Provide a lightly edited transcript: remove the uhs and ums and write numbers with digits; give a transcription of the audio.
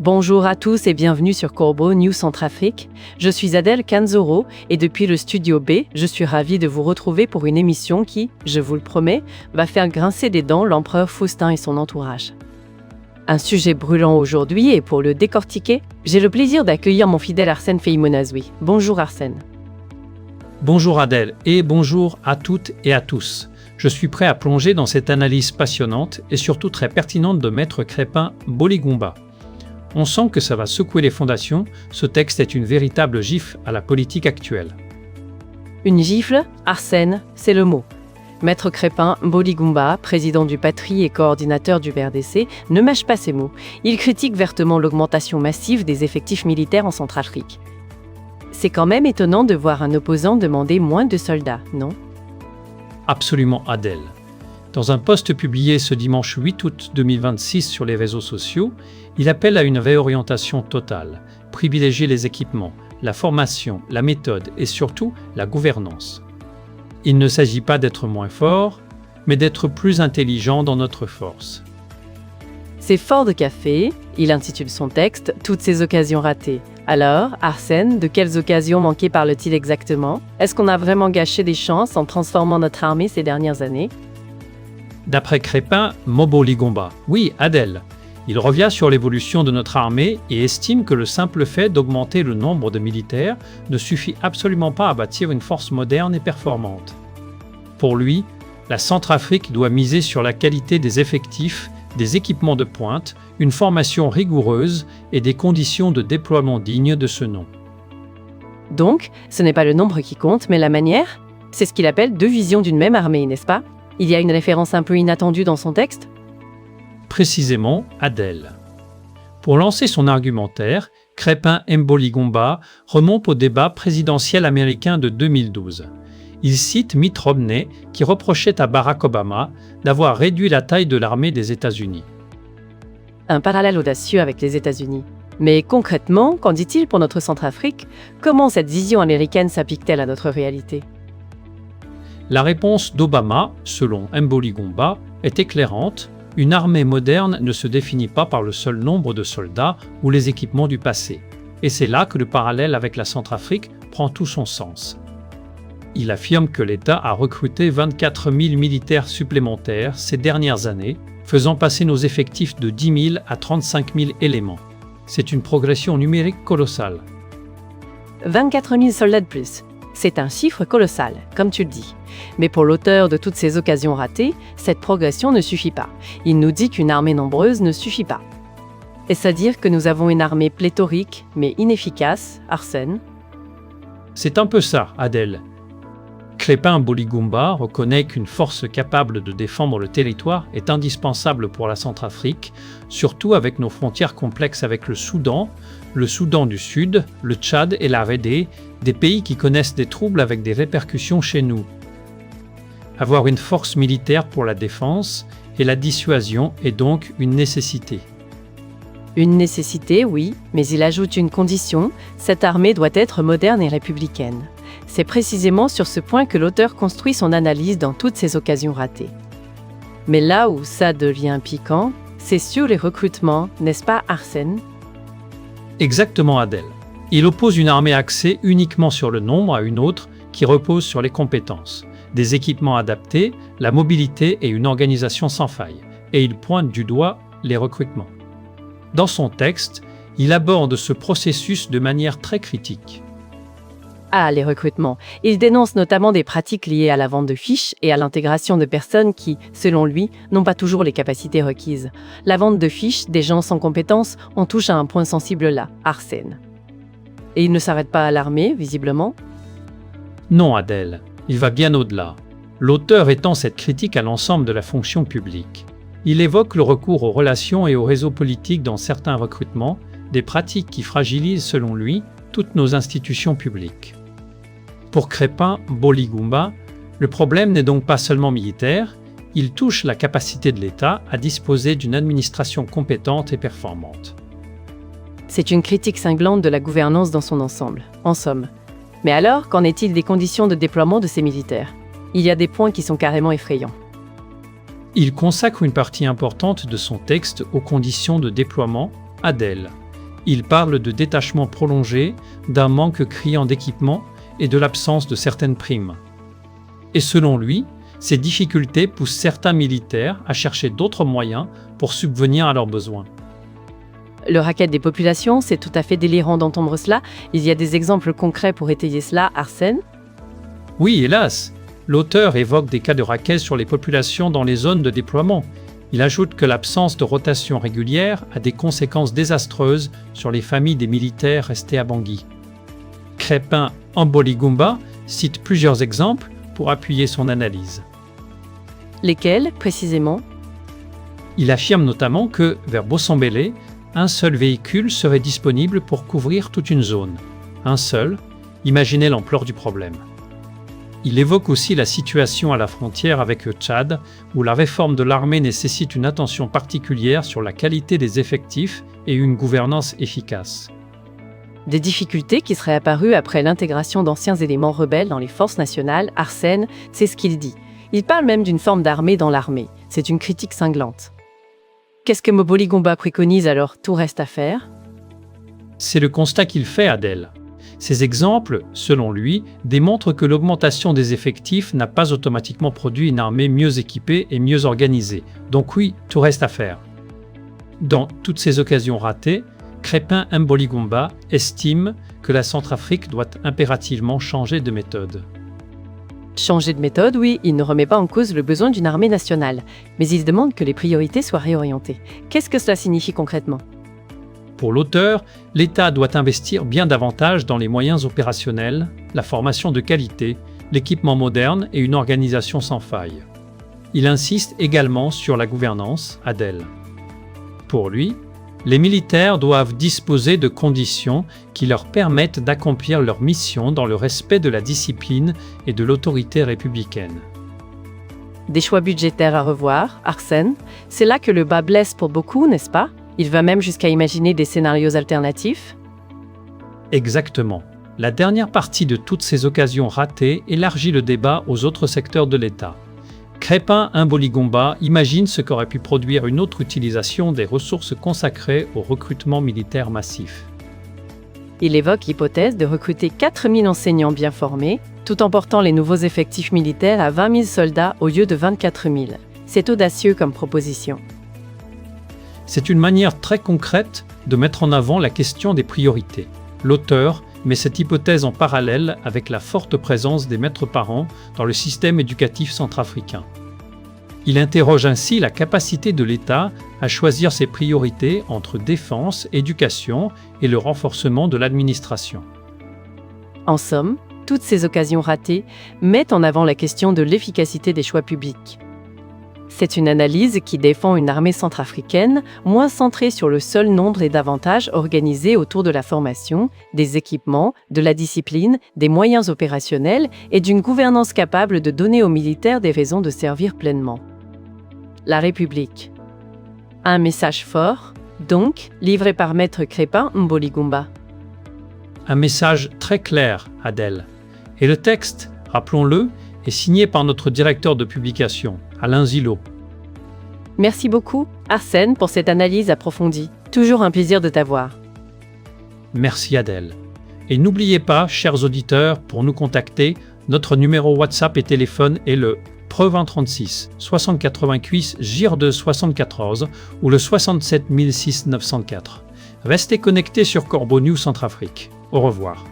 Bonjour à tous et bienvenue sur Corbeau News Centrafrique. Je suis Adèle Kanzoro et depuis le Studio B, je suis ravie de vous retrouver pour une émission qui, je vous le promets, va faire grincer des dents l'empereur Faustin et son entourage. Un sujet brûlant aujourd'hui et pour le décortiquer, j'ai le plaisir d'accueillir mon fidèle Arsène Feïmonazoui. Bonjour Arsène. Bonjour Adèle et bonjour à toutes et à tous. Je suis prêt à plonger dans cette analyse passionnante et surtout très pertinente de Maître Crépin Boligumba. On sent que ça va secouer les fondations, ce texte est une véritable gifle à la politique actuelle. Une gifle, Arsène, c'est le mot. Maître Crépin Boligumba, président du Patrie et coordinateur du BRDC, ne mâche pas ses mots. Il critique vertement l'augmentation massive des effectifs militaires en Centrafrique. C'est quand même étonnant de voir un opposant demander moins de soldats, non ? Absolument Adèle. Dans un post publié ce dimanche 8 août 2026 sur les réseaux sociaux, il appelle à une réorientation totale, privilégier les équipements, la formation, la méthode et surtout la gouvernance. Il ne s'agit pas d'être moins fort, mais d'être plus intelligent dans notre force. C'est fort de café, il intitule son texte « Toutes ces occasions ratées ». Alors, Arsène, de quelles occasions manquées parle-t-il exactement ? Est-ce qu'on a vraiment gâché des chances en transformant notre armée ces dernières années ? D'après Crépin Boligumba, oui, Adèle. Il revient sur l'évolution de notre armée et estime que le simple fait d'augmenter le nombre de militaires ne suffit absolument pas à bâtir une force moderne et performante. Pour lui, la Centrafrique doit miser sur la qualité des effectifs, des équipements de pointe, une formation rigoureuse et des conditions de déploiement dignes de ce nom. Donc, ce n'est pas le nombre qui compte, mais la manière ? C'est ce qu'il appelle deux visions d'une même armée, n'est-ce pas ? Il y a une référence un peu inattendue dans son texte ? Précisément, Adèle. Pour lancer son argumentaire, Crépin Boligumba remonte au débat présidentiel américain de 2012. Il cite Mitt Romney qui reprochait à Barack Obama d'avoir réduit la taille de l'armée des États-Unis. Un parallèle audacieux avec les États-Unis. Mais concrètement, qu'en dit-il pour notre Centrafrique ? Comment cette vision américaine s'applique-t-elle à notre réalité ? La réponse d'Obama, selon Boligumba, est éclairante. Une armée moderne ne se définit pas par le seul nombre de soldats ou les équipements du passé. Et c'est là que le parallèle avec la Centrafrique prend tout son sens. Il affirme que l'État a recruté 24 000 militaires supplémentaires ces dernières années, faisant passer nos effectifs de 10 000 à 35 000 éléments. C'est une progression numérique colossale. 24 000 soldats de plus. C'est un chiffre colossal, comme tu le dis. Mais pour l'auteur de toutes ces occasions ratées, cette progression ne suffit pas. Il nous dit qu'une armée nombreuse ne suffit pas. Est-ce à dire que nous avons une armée pléthorique, mais inefficace, Arsène ? C'est un peu ça, Adèle. Crépin Boligumba reconnaît qu'une force capable de défendre le territoire est indispensable pour la Centrafrique, surtout avec nos frontières complexes avec le Soudan du Sud, le Tchad et la RD, des pays qui connaissent des troubles avec des répercussions chez nous. Avoir une force militaire pour la défense et la dissuasion est donc une nécessité. Une nécessité, oui, mais il ajoute une condition, cette armée doit être moderne et républicaine. C'est précisément sur ce point que l'auteur construit son analyse dans toutes ces occasions ratées. Mais là où ça devient piquant, c'est sur les recrutements, n'est-ce pas Arsène ? Exactement Adèle. Il oppose une armée axée uniquement sur le nombre à une autre qui repose sur les compétences, des équipements adaptés, la mobilité et une organisation sans faille. Et il pointe du doigt les recrutements. Dans son texte, il aborde ce processus de manière très critique. Ah, les recrutements. Il dénonce notamment des pratiques liées à la vente de fiches et à l'intégration de personnes qui, selon lui, n'ont pas toujours les capacités requises. La vente de fiches des gens sans compétences, on touche à un point sensible là, Arsène. Et il ne s'arrête pas à l'armée, visiblement ? Non, Adèle, il va bien au-delà. L'auteur étend cette critique à l'ensemble de la fonction publique. Il évoque le recours aux relations et aux réseaux politiques dans certains recrutements, des pratiques qui fragilisent, selon lui, toutes nos institutions publiques. Pour Crépin Boligumba, le problème n'est donc pas seulement militaire, il touche la capacité de l'État à disposer d'une administration compétente et performante. C'est une critique cinglante de la gouvernance dans son ensemble, en somme. Mais alors, qu'en est-il des conditions de déploiement de ces militaires ? Il y a des points qui sont carrément effrayants. Il consacre une partie importante de son texte aux conditions de déploiement, Adèle. Il parle de détachement prolongé, d'un manque criant d'équipement et de l'absence de certaines primes. Et selon lui, ces difficultés poussent certains militaires à chercher d'autres moyens pour subvenir à leurs besoins. Le racket des populations, c'est tout à fait délirant d'entendre cela. Il y a des exemples concrets pour étayer cela, Arsène? Oui, hélas, l'auteur évoque des cas de racket sur les populations dans les zones de déploiement. Il ajoute que l'absence de rotation régulière a des conséquences désastreuses sur les familles des militaires restés à Bangui. Crépin Amboligumba cite plusieurs exemples pour appuyer son analyse. Lesquels, précisément? Il affirme notamment que, vers Bossambélé, un seul véhicule serait disponible pour couvrir toute une zone. Un seul, imaginez l'ampleur du problème. Il évoque aussi la situation à la frontière avec le Tchad, où la réforme de l'armée nécessite une attention particulière sur la qualité des effectifs et une gouvernance efficace. Des difficultés qui seraient apparues après l'intégration d'anciens éléments rebelles dans les forces nationales, Arsène, c'est ce qu'il dit. Il parle même d'une forme d'armée dans l'armée. C'est une critique cinglante. Qu'est-ce que Moboligumba préconise alors? Tout reste à faire? C'est le constat qu'il fait, Adèle. Ces exemples, selon lui, démontrent que l'augmentation des effectifs n'a pas automatiquement produit une armée mieux équipée et mieux organisée. Donc oui, tout reste à faire. Dans toutes ces occasions ratées, Crépin Amboligumba estime que la Centrafrique doit impérativement changer de méthode. Changer de méthode, oui, il ne remet pas en cause le besoin d'une armée nationale, mais il demande que les priorités soient réorientées. Qu'est-ce que cela signifie concrètement? Pour l'auteur, l'État doit investir bien davantage dans les moyens opérationnels, la formation de qualité, l'équipement moderne et une organisation sans faille. Il insiste également sur la gouvernance, Adèle. Pour lui, les militaires doivent disposer de conditions qui leur permettent d'accomplir leur mission dans le respect de la discipline et de l'autorité républicaine. Des choix budgétaires à revoir, Arsène, c'est là que le bas blesse pour beaucoup, n'est-ce pas? Il va même jusqu'à imaginer des scénarios alternatifs? Exactement. La dernière partie de toutes ces occasions ratées élargit le débat aux autres secteurs de l'État. Crépin Amboligumba imagine ce qu'aurait pu produire une autre utilisation des ressources consacrées au recrutement militaire massif. Il évoque l'hypothèse de recruter 4000 enseignants bien formés, tout en portant les nouveaux effectifs militaires à 20 000 soldats au lieu de 24 000. C'est audacieux comme proposition. C'est une manière très concrète de mettre en avant la question des priorités. L'auteur met cette hypothèse en parallèle avec la forte présence des maîtres parents dans le système éducatif centrafricain. Il interroge ainsi la capacité de l'État à choisir ses priorités entre défense, éducation et le renforcement de l'administration. En somme, toutes ces occasions ratées mettent en avant la question de l'efficacité des choix publics. C'est une analyse qui défend une armée centrafricaine moins centrée sur le seul nombre et davantage organisée autour de la formation, des équipements, de la discipline, des moyens opérationnels et d'une gouvernance capable de donner aux militaires des raisons de servir pleinement. La République. Un message fort, donc, livré par Maître Crépin Amboligumba. Un message très clair, Adèle. Et le texte, rappelons-le, est signé par notre directeur de publication, Alain Zillot. Merci beaucoup, Arsène, pour cette analyse approfondie. Toujours un plaisir de t'avoir. Merci Adèle. Et n'oubliez pas, chers auditeurs, pour nous contacter, notre numéro WhatsApp et téléphone est le +2036 6088 JIR2 74 ou le 67 60904. Restez connectés sur Corbeau News Centrafrique. Au revoir.